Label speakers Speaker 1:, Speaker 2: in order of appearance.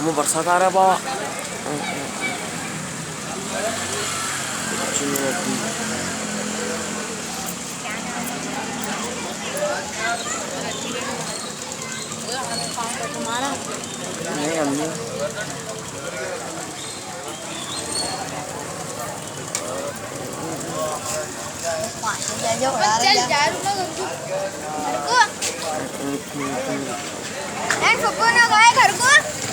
Speaker 1: हमें बरसात आ रहा है बाबा।
Speaker 2: तुम्हारा
Speaker 1: नहीं हमने
Speaker 2: चल जा घर को। घर को ना गए घर को।